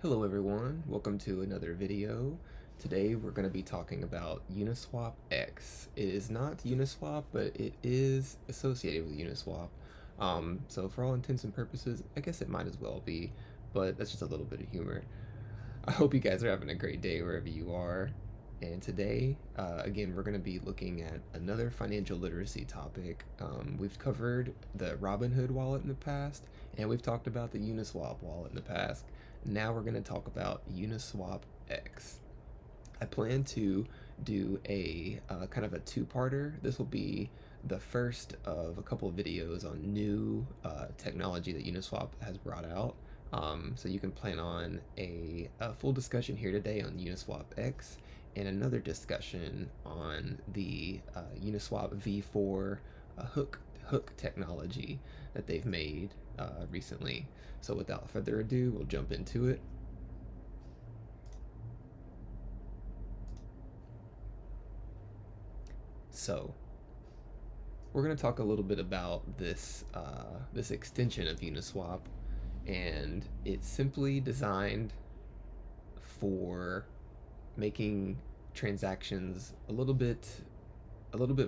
Hello everyone, welcome to another video. Today we're going to be talking about UniswapX. It is not Uniswap, but it is associated with Uniswap. So for all intents and purposes, I guess it might as well be, but that's just a little bit of humor. I hope you guys are having a great day wherever you are. And today, again, we're going to be looking at another financial literacy topic. We've covered the Robinhood wallet in the past, and we've talked about the Uniswap wallet in the past. Now we're going to talk about UniswapX. I plan to do a kind of a two-parter. This will be the first of a couple of videos on new technology that Uniswap has brought out. So you can plan on a full discussion here today on UniswapX and another discussion on the Uniswap V4 hook technology that they've made recently. So without further ado, we'll jump into it. So we're going to talk a little bit about this this extension of Uniswap, and it's simply designed for making transactions a little bit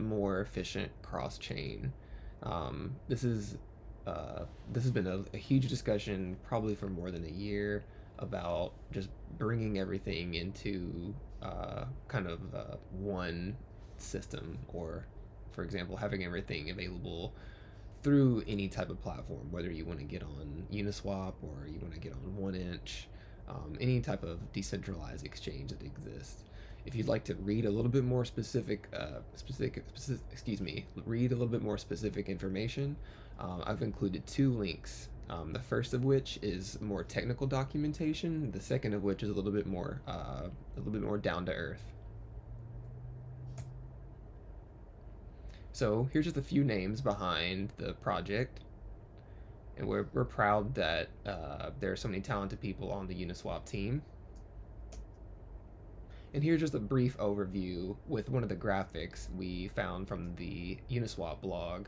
more efficient cross-chain. This has been a huge discussion probably for more than a year about just bringing everything into kind of one system, or for example having everything available through any type of platform, whether you want to get on Uniswap or you want to get on 1inch, any type of decentralized exchange that exists. If you'd like to read a little bit more read a little bit more specific information, I've included two links. The first of which is more technical documentation. The second of which is a little bit more down to earth. So here's just a few names behind the project, and we're proud that there are so many talented people on the Uniswap team. And here's just a brief overview with one of the graphics we found from the Uniswap blog.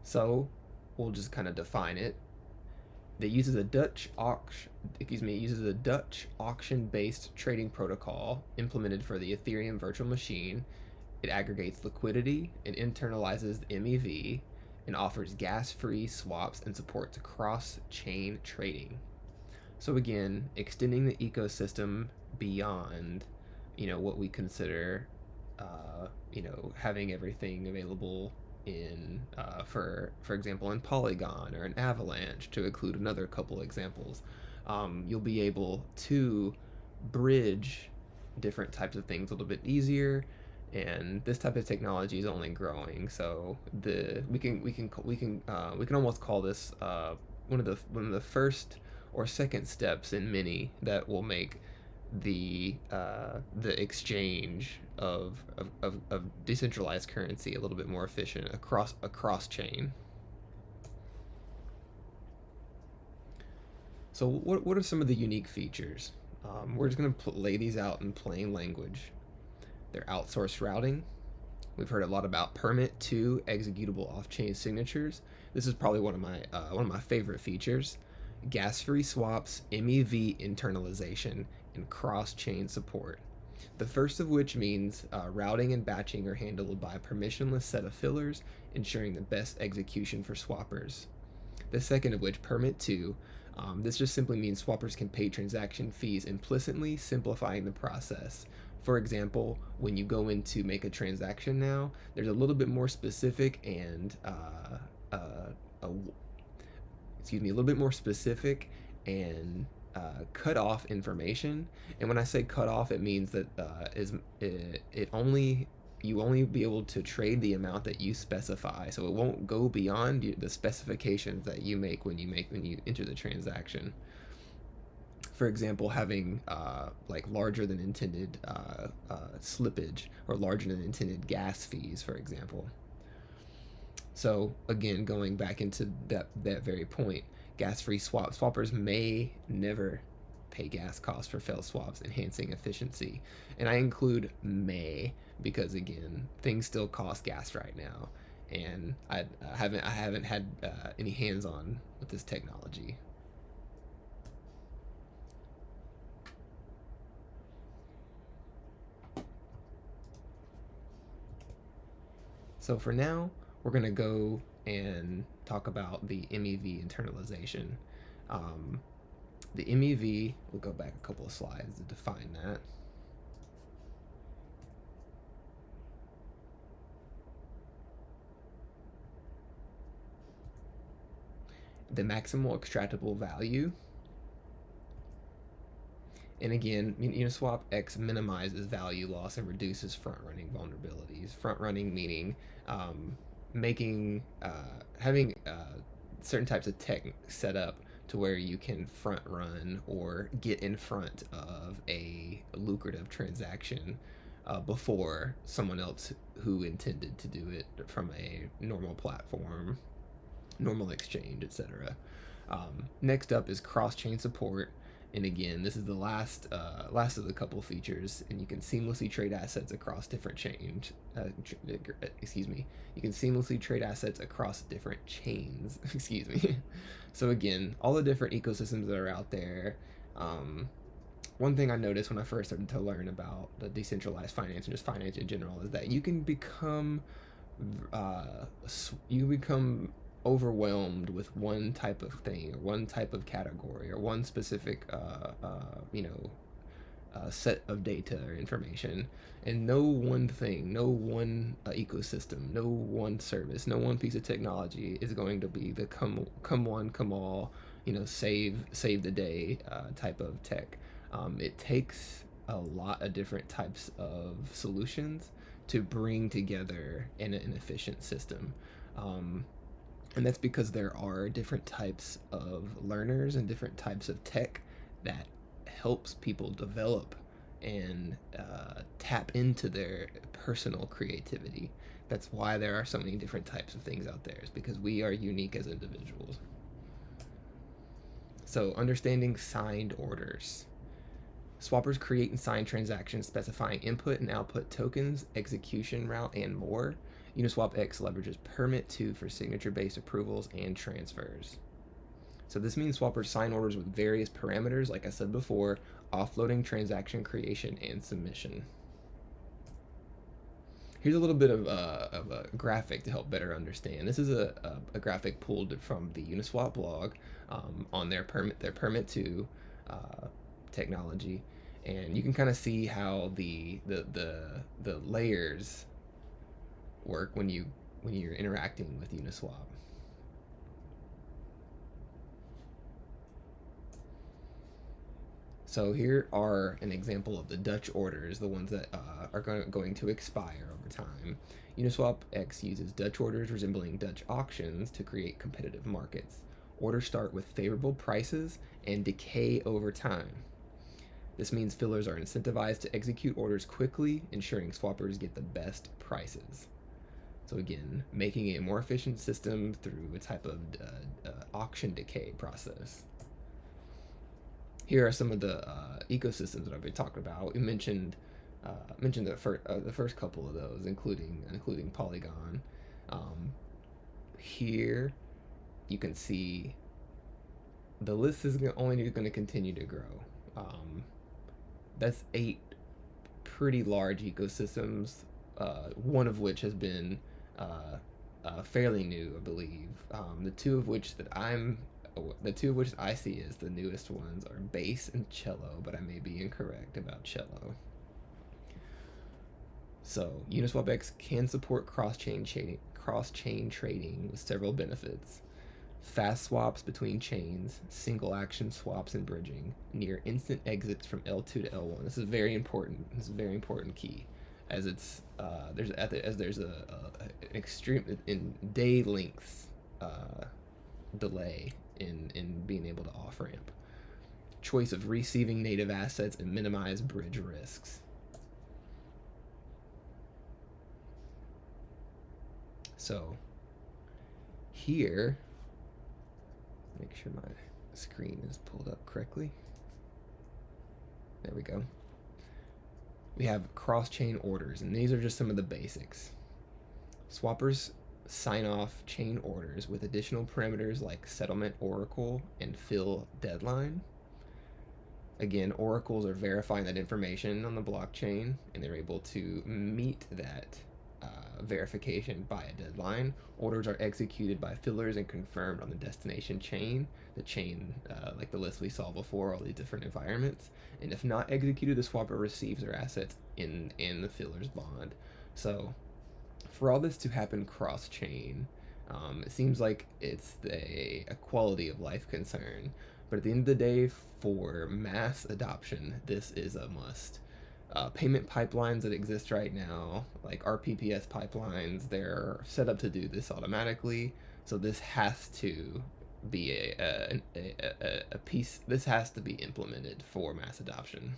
So we'll just kind of define it. It uses a Dutch auction-based trading protocol implemented for the Ethereum virtual machine. It aggregates liquidity and internalizes the MEV, and offers gas-free swaps and supports cross-chain trading. So again, extending the ecosystem beyond, what we consider, having everything available in, for example, in Polygon or an Avalanche, to include another couple examples. You'll be able to bridge different types of things a little bit easier, and this type of technology is only growing. So we can almost call this one of the first or second steps in many that will make the exchange of decentralized currency a little bit more efficient across chain. So what are some of the unique features? We're just going to lay these out in plain language. They're outsourced routing. We've heard a lot about permit to executable off-chain signatures. This is probably one of my favorite features. Gas-free swaps, MEV internalization, and cross-chain support. The first of which means routing and batching are handled by a permissionless set of fillers, ensuring the best execution for swappers. The second of which, permit to, this just simply means swappers can pay transaction fees implicitly, simplifying the process. For example, when you go in to make a transaction now, there's a little bit more specific and cut off information. And when I say cut off, it means that you only be able to trade the amount that you specify. So it won't go beyond the specifications that you make when you enter the transaction. For example, having like larger than intended slippage, or larger than intended gas fees, for example. So again, going back into that very point, gas-free swappers may never pay gas costs for failed swaps, enhancing efficiency. And I include may because, again, things still cost gas right now, and I haven't had any hands-on with this technology. So for now, we're going to go and talk about the MEV internalization. Um, the MEV, we'll go back a couple of slides to define that. The maximal extractable value. And again, UniswapX minimizes value loss and reduces front-running vulnerabilities. Front-running meaning making having certain types of tech set up to where you can front run or get in front of a lucrative transaction before someone else who intended to do it from a normal platform, normal exchange, etc. Next up is cross-chain support. And again, this is the last of the couple features, and you can seamlessly trade assets across different chains. Excuse me. You can seamlessly trade assets across different chains. Excuse me. So again, all the different ecosystems that are out there. One thing I noticed when I first started to learn about the decentralized finance and just finance in general is that you become overwhelmed with one type of thing or one type of category or one specific set of data or information, and no one thing, no one ecosystem, no one service, no one piece of technology is going to be the come one come all, save the day type of tech. It takes a lot of different types of solutions to bring together in an efficient system. And that's because there are different types of learners and different types of tech that helps people develop and tap into their personal creativity. That's why there are so many different types of things out there, is because we are unique as individuals. So understanding signed orders. Swappers create and sign transactions specifying input and output tokens, execution route, and more. UniswapX leverages Permit 2 for signature-based approvals and transfers. So this means swappers sign orders with various parameters, like I said before, offloading, transaction creation, and submission. Here's a little bit of a graphic to help better understand. This is a graphic pulled from the Uniswap blog on their Permit 2 technology, and you can kind of see how the layers work when you're interacting with Uniswap. So here are an example of the Dutch orders, the ones that are going to expire over time. UniswapX uses Dutch orders resembling Dutch auctions to create competitive markets. Orders start with favorable prices and decay over time. This means fillers are incentivized to execute orders quickly, ensuring swappers get the best prices. So again, making a more efficient system through a type of auction decay process. Here are some of the ecosystems that I've been talking about. We mentioned the first couple of those, including Polygon. Here, you can see the list is only going to continue to grow. That's 8 pretty large ecosystems, one of which has been fairly new, I believe. The two of which I see as the newest ones are Bass and Cello, but I may be incorrect about Cello. So UniswapX can support cross-chain trading with several benefits. Fast swaps between chains, single action swaps and bridging, near instant exits from L2 to L1. This is very important. This is a very important key, as it's there's an extreme in day length delay in being able to off ramp. Choice of receiving native assets and minimize bridge risks. So here, make sure my screen is pulled up correctly. There we go. We have cross-chain orders, and these are just some of the basics. Swappers sign off chain orders with additional parameters like settlement oracle and fill deadline. Again, oracles are verifying that information on the blockchain, and they're able to meet that verification by a deadline. Orders are executed by fillers and confirmed on the destination chain, the chain like the list we saw before, all these different environments. And if not executed, the swapper receives their assets in the filler's bond. So for all this to happen cross-chain, it seems like it's a quality of life concern. But at the end of the day, for mass adoption, this is a must. Payment pipelines that exist right now, like RPPS pipelines, they're set up to do this automatically. So this has to be a piece. This has to be implemented for mass adoption.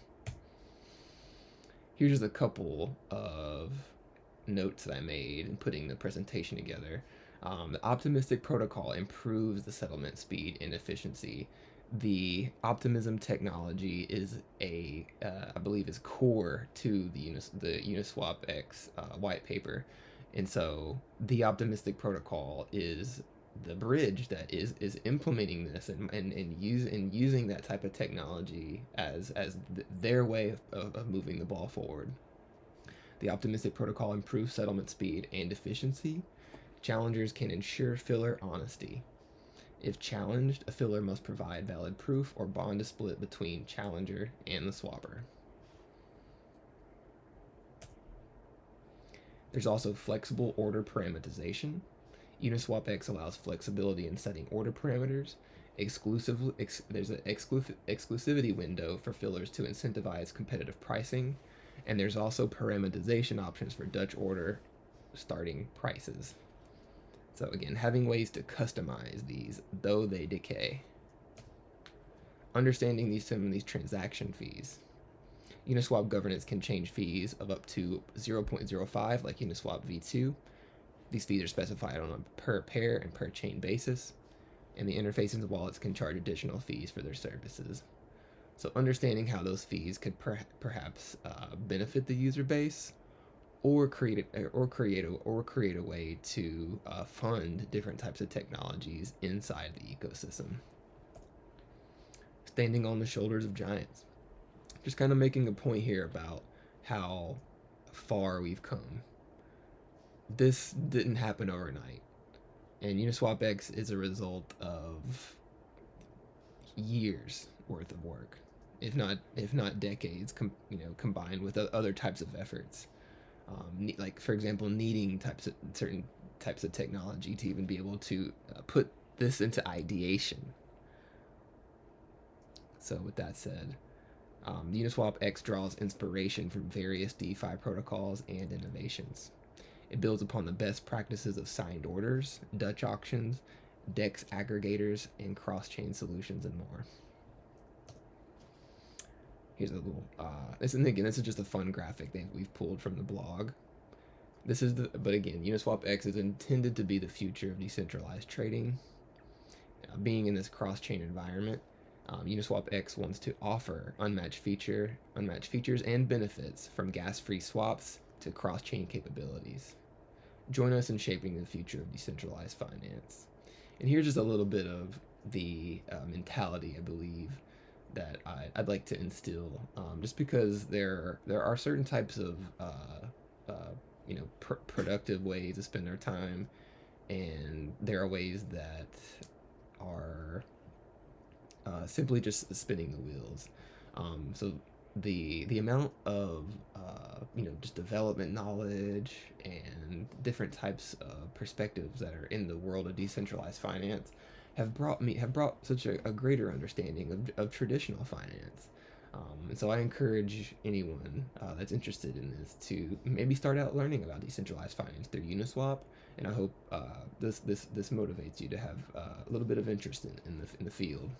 Here's just a couple of notes that I made in putting the presentation together. The optimistic protocol improves the settlement speed and efficiency. The optimism technology is I believe is core to the UniswapX white paper, and so the optimistic protocol is the bridge that is implementing this and using that type of technology as their way of moving the ball forward. The optimistic protocol improves settlement speed and efficiency. Challengers can ensure filler honesty. If challenged, a filler must provide valid proof or bond a split between challenger and the swapper. There's also flexible order parameterization. UniswapX allows flexibility in setting order parameters. There's an exclusivity window for fillers to incentivize competitive pricing, and there's also parameterization options for Dutch order starting prices. So again, having ways to customize these, though they decay. Understanding some of these transaction fees. Uniswap governance can change fees of up to 0.05 like Uniswap v2. These fees are specified on a per pair and per chain basis, and the interfaces and wallets can charge additional fees for their services. So understanding how those fees could perhaps benefit the user base, or create a way to fund different types of technologies inside the ecosystem. Standing on the shoulders of giants. Just kind of making a point here about how far we've come. This didn't happen overnight, and UniswapX is a result of years worth of work, if not decades, combined with other types of efforts. Like for example, needing certain types of technology to even be able to put this into ideation. So with that said, UniswapX draws inspiration from various DeFi protocols and innovations. It builds upon the best practices of signed orders, Dutch auctions, DEX aggregators, and cross-chain solutions, and more. Here's a little, this is just a fun graphic that we've pulled from the blog. But again, UniswapX is intended to be the future of decentralized trading. Being in this cross-chain environment, UniswapX wants to offer unmatched features and benefits, from gas-free swaps to cross-chain capabilities. Join us in shaping the future of decentralized finance. And here's just a little bit of the mentality, I believe, that I'd like to instill, just because there are certain types of productive ways to spend our time, and there are ways that are simply just spinning the wheels. So the amount of just development knowledge and different types of perspectives that are in the world of decentralized finance have brought such a greater understanding of traditional finance. And so I encourage anyone that's interested in this to maybe start out learning about decentralized finance through Uniswap, and I hope this motivates you to have a little bit of interest in the field.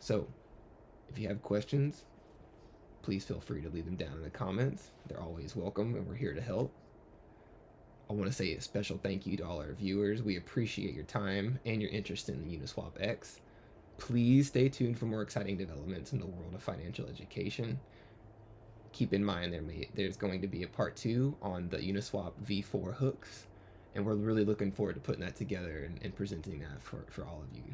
So, if you have questions, please feel free to leave them down in the comments. They're always welcome, and we're here to help. I want to say a special thank you to all our viewers. We appreciate your time and your interest in the UniswapX. Please stay tuned for more exciting developments in the world of financial education. Keep in mind there's going to be a part 2 on the Uniswap v4 hooks, and we're really looking forward to putting that together and presenting that for all of you.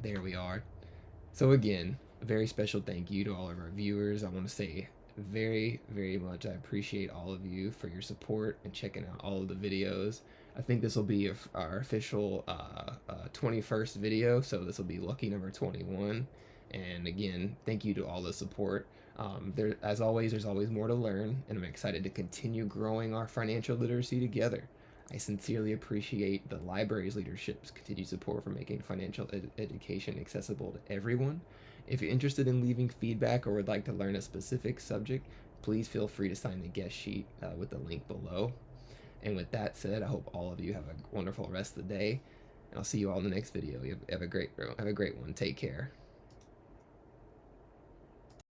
There we are. So again, a very special thank you to all of our viewers. I want to say very much I appreciate all of you for your support and checking out all of the videos. I think this will be our official 21st video, so this will be lucky number 21. And again, thank you to all the support. As always, there's always more to learn, and I'm excited to continue growing our financial literacy together. I sincerely appreciate the library's leadership's continued support for making financial education accessible to everyone. If you're interested in leaving feedback or would like to learn a specific subject, please feel free to sign the guest sheet with the link below. And with that said, I hope all of you have a wonderful rest of the day. And I'll see you all in the next video. Have a great one. Take care.